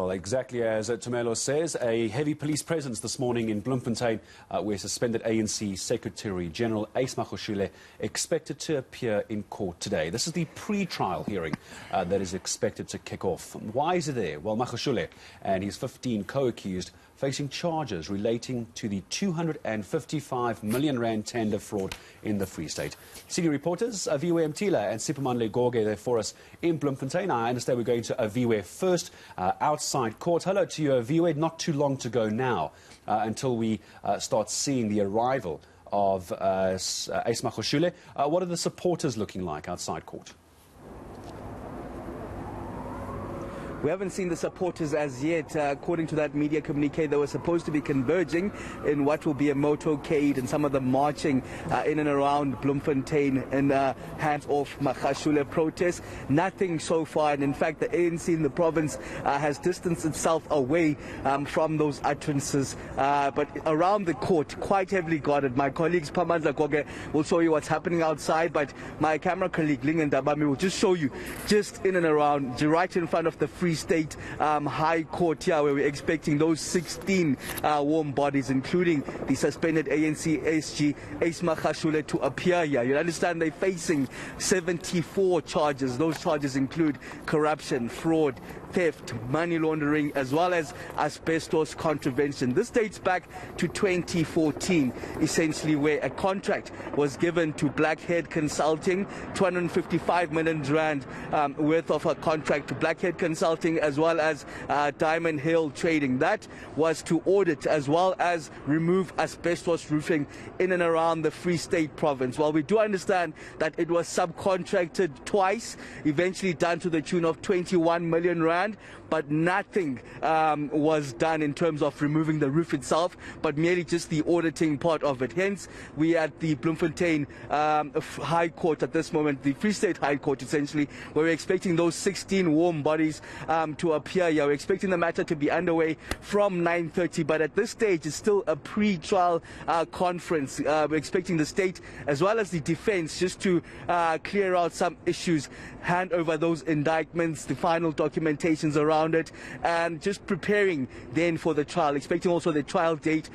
Well, exactly as Tumelo says, a heavy police presence this morning in Bloemfontein, where suspended ANC Secretary-General Magashule expected to appear in court today. This is the pre-trial hearing that is expected to kick off. Why is it there? Well, Magashule and his 15 co-accused facing charges relating to the 255 million rand tender fraud in the Free State. Senior reporters Aviwe, Mtila and Siphamandla Goge there for us in Bloemfontein. I understand we're going to Aviwe first, outside court. Hello to you, Aviwe. Not too long to go now until we start seeing the arrival of Magashule. What are the supporters looking like outside court? We haven't seen the supporters as yet. According to that media communique, they were supposed to be converging in what will be a motorcade and some of them marching in and around Bloemfontein in hands-off Magashule protests. Nothing so far, and in fact the ANC in the province has distanced itself away from those utterances. But around the court, quite heavily guarded. My colleague Siphamandla Goge will show you what's happening outside, but my camera colleague Ling Ndabami will just show you just in and around, right in front of the Free State High Court here, where we're expecting those 16 warm bodies, including the suspended ANC SG Magashule, to appear here. You understand they're facing 74 charges. Those charges include corruption, fraud, theft, money laundering, as well as asbestos contravention. This dates back to 2014, essentially, where a contract was given to Blackhead Consulting, 255 million rand worth of a contract to Blackhead Consulting, as well as Diamond Hill Trading. That was to audit as well as remove asbestos roofing in and around the Free State province. Well, we do understand that it was subcontracted twice, eventually done to the tune of 21 million rand. But nothing was done in terms of removing the roof itself, but merely just the auditing part of it. Hence, we at the Bloemfontein High Court at this moment, the Free State High Court essentially, where we're expecting those 16 warm bodies to appear here. We're expecting the matter to be underway from 9:30, but at this stage it's still a pre-trial conference. We're expecting the state as well as the defense just to clear out some issues, hand over those indictments, the final documentations around it, and just preparing then for the trial, expecting also the trial date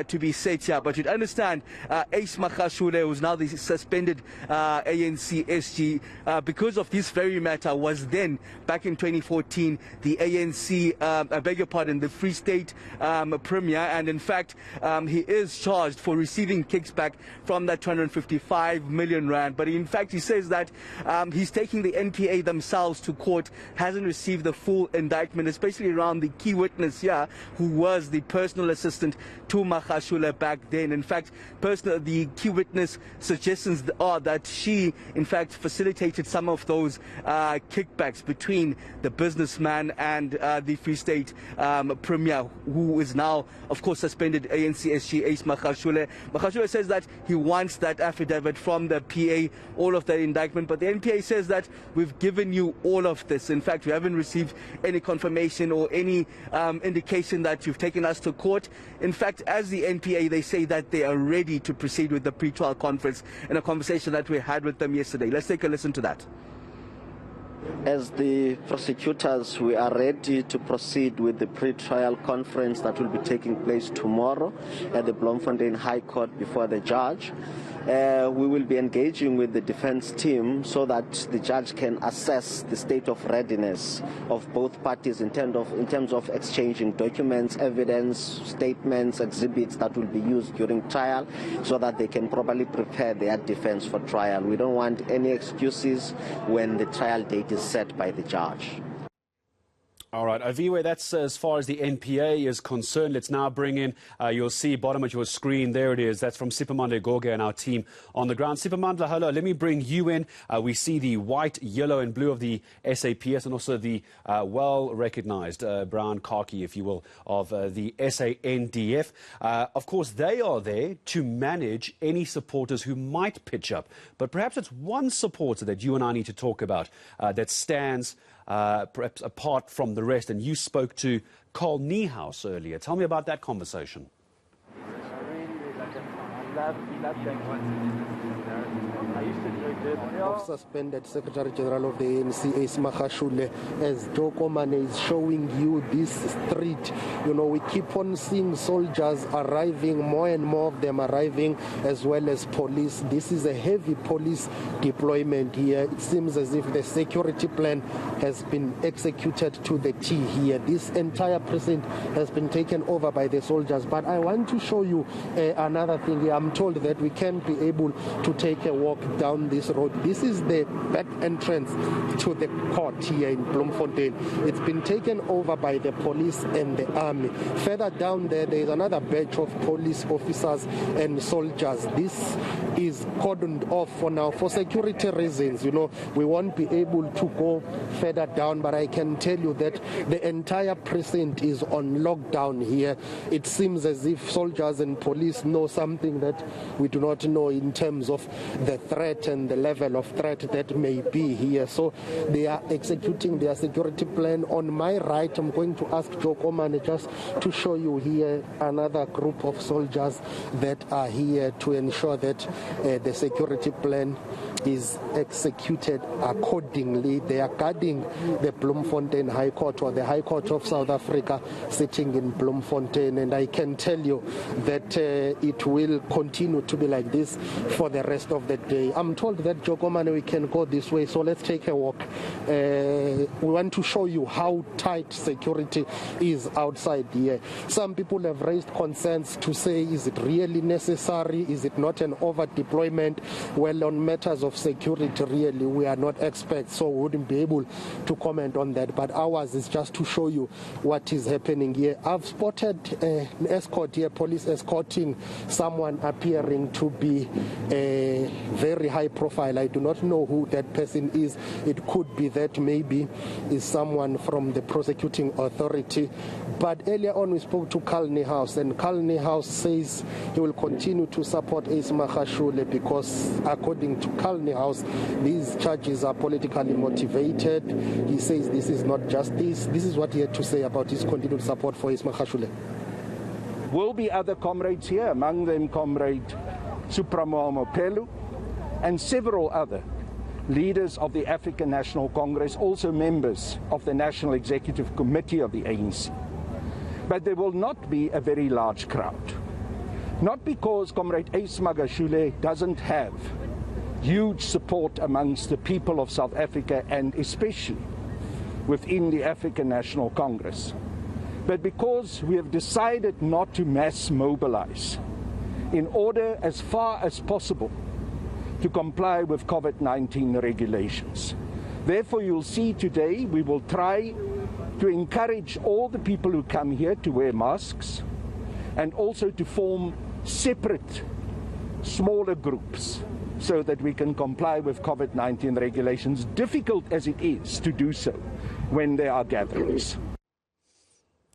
to be set here. But you'd understand Magashule, who's now the suspended ANC SG, because of this very matter, was then back in 2014 the ANC, I beg your pardon, the Free State Premier, and in fact he is charged for receiving kickback from that 255 million rand. But in fact he says that he's taking the NPA themselves to court, hasn't received the full indictment, especially around the key witness here, who was the personal assistant to Magashule back then. In fact, the key witness suggestions are that she, in fact, facilitated some of those kickbacks between the businessman and the Free State Premier, who is now, of course, suspended ANC SG Magashule. Magashule says that he wants that affidavit from the PA, all of the indictment, but the NPA says that we've given you all of this. In fact, we haven't received any confirmation or any indication that you've taken us to court. In fact, as the NPA, they say that they are ready to proceed with the pre-trial conference in a conversation that we had with them yesterday. Let's take a listen to that. As the prosecutors, we are ready to proceed with the pre-trial conference that will be taking place tomorrow at the Bloemfontein High Court before the judge. We will be engaging with the defense team so that the judge can assess the state of readiness of both parties in terms of exchanging documents, evidence, statements, exhibits that will be used during trial, so that they can properly prepare their defense for trial. We don't want any excuses when the trial date is set by the judge. All right, Aviwe, that's as far as the NPA is concerned. Let's now bring in, you'll see bottom of your screen, there it is. That's from Siphamandla Goge and our team on the ground. Siphamandla, hello, let me bring you in. We see the white, yellow and blue of the SAPS and also the well-recognized brown khaki, if you will, of the SANDF. Of course, they are there to manage any supporters who might pitch up. But perhaps it's one supporter that you and I need to talk about that stands perhaps apart from the rest, and you spoke to Carl Niehaus earlier. Tell me about that conversation. of suspended Secretary General of the eNCA, Magashule, as Goge is showing you this street. You know, we keep on seeing soldiers arriving, more and more of them arriving, as well as police. This is a heavy police deployment here. It seems as if the security plan has been executed to the T here. This entire precinct has been taken over by the soldiers. But I want to show you another thing here. I'm told that we can be able to take a walk down this road. This is the back entrance to the court here in Bloemfontein. It's been taken over by the police and the army. Further down there is another batch of police officers and soldiers. This is cordoned off for now for security reasons. You know, we won't be able to go further down, but I can tell you that the entire precinct is on lockdown here. It seems as if soldiers and police know something that we do not know in terms of the threat and the level of threat that may be here. So they are executing their security plan. On my right, I'm going to ask Goge just to show you here another group of soldiers that are here to ensure that the security plan is executed accordingly. They are guarding the Bloemfontein High Court, or the High Court of South Africa, sitting in Bloemfontein, and I can tell you that it will continue to be like this for the rest of the day. I'm told that Goge, we can go this way, so let's take a walk. We want to show you how tight security is outside here. Some people have raised concerns to say, is it really necessary? Is it not an over deployment? Well, on matters of security, really, we are not experts, so we wouldn't be able to comment on that. But ours is just to show you what is happening here. I've spotted an escort here, police escorting someone appearing to be a very high profile. I do not know who that person is. It could be that maybe is someone from the prosecuting authority. But earlier on we spoke to Carl Niehaus, and Carl Niehaus says he will continue to support Ace Magashule because, according to Carl Niehaus, these charges are politically motivated. He says this is not justice. This is what he had to say about his continued support for Ace Magashule. Will be other comrades here, among them Comrade Supramo Pelu and several other leaders of the African National Congress, also members of the National Executive Committee of the ANC. But there will not be a very large crowd. Not because Comrade Ace Magashule doesn't have huge support amongst the people of South Africa, and especially within the African National Congress, but because we have decided not to mass mobilize in order, as far as possible, to comply with COVID-19 regulations. Therefore, you'll see today we will try to encourage all the people who come here to wear masks and also to form separate, smaller groups so that we can comply with COVID-19 regulations, difficult as it is to do so when there are gatherings.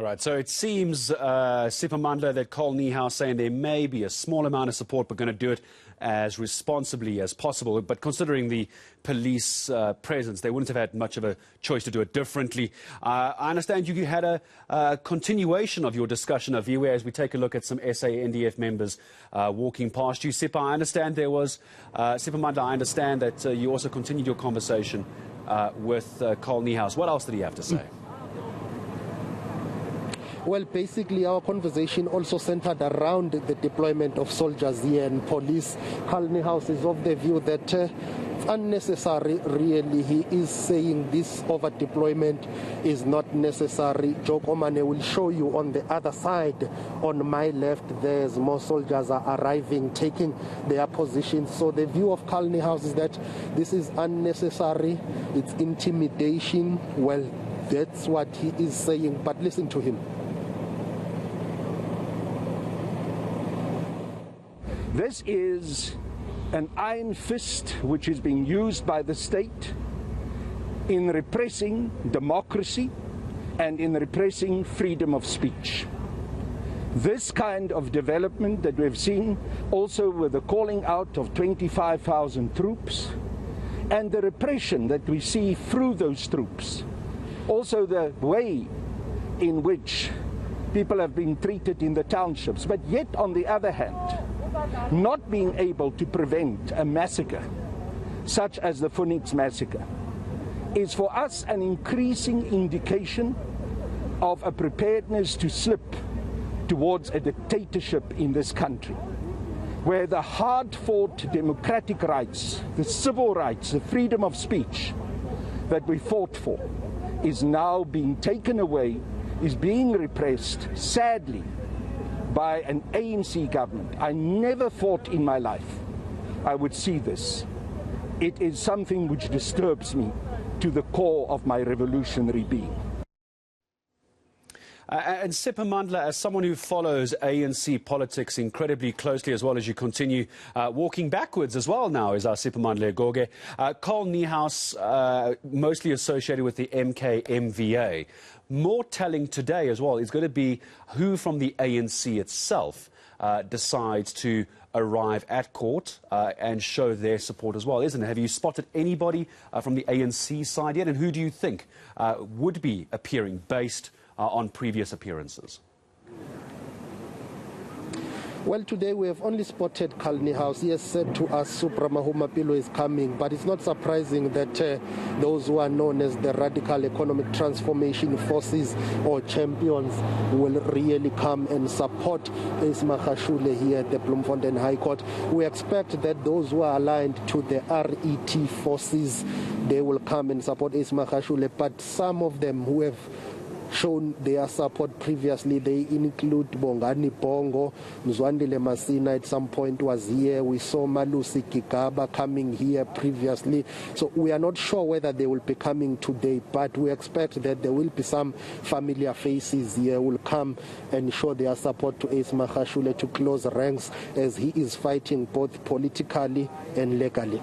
All right, so it seems, Siphamandla, that Carl Niehaus saying there may be a small amount of support, but going to do it as responsibly as possible. But considering the police presence, they wouldn't have had much of a choice to do it differently. I understand you had a continuation of your discussion of Aviwe as we take a look at some SA-NDF members walking past you. Sipha, I understand there was, Siphamandla, I understand that you also continued your conversation with Carl Niehaus. What else did he have to say? Well, basically, our conversation also centered around the deployment of soldiers here and police. Carl Niehaus is of the view that it's unnecessary, really. He is saying this over-deployment is not necessary. Goge will show you on the other side. On my left, there's more soldiers are arriving, taking their positions. So the view of Carl Niehaus is that this is unnecessary. It's intimidation. Well, that's what he is saying, but listen to him. This is an iron fist which is being used by the state in repressing democracy and in repressing freedom of speech. This kind of development that we've seen also with the calling out of 25,000 troops and the repression that we see through those troops, also the way in which people have been treated in the townships, but yet on the other hand, not being able to prevent a massacre such as the Phoenix massacre, is for us an increasing indication of a preparedness to slip towards a dictatorship in this country, where the hard-fought democratic rights, the civil rights, the freedom of speech that we fought for is now being taken away, is being repressed, sadly, by an ANC government. I never thought in my life I would see this. It is something which disturbs me to the core of my revolutionary being. And Siphamandla, as someone who follows ANC politics incredibly closely, as well as you continue walking backwards as well now, is our Siphamandla Goge. Carl Niehaus, mostly associated with the eNCA MVA. More telling today as well is going to be who from the ANC itself decides to arrive at court and show their support as well, isn't it? Have you spotted anybody from the ANC side yet? And who do you think would be appearing based on previous appearances? Well, today we have only spotted Carl Niehaus. He has said to us Supramahumapilo is coming, but it's not surprising that those who are known as the Radical Economic Transformation Forces or champions will really come and support Magashule here at the Bloemfontein High Court. We expect that those who are aligned to the RET forces, they will come and support Magashule, but some of them who have shown their support previously, they include Bongani Bongo, Mzwandile Masina at some point was here. We saw Malusi Kigaba coming here previously. So we are not sure whether they will be coming today, but we expect that there will be some familiar faces here who will come and show their support to Magashule to close ranks as he is fighting both politically and legally.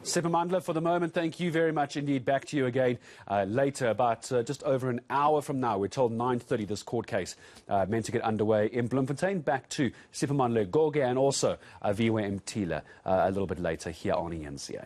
Siphamandla, for the moment, thank you very much indeed. Back to you again later, about just over an hour from now. We're told 9:30 this court case meant to get underway in Bloemfontein. Back to Siphamandla Goge and also Aviwe Mtila a little bit later here on eNCA.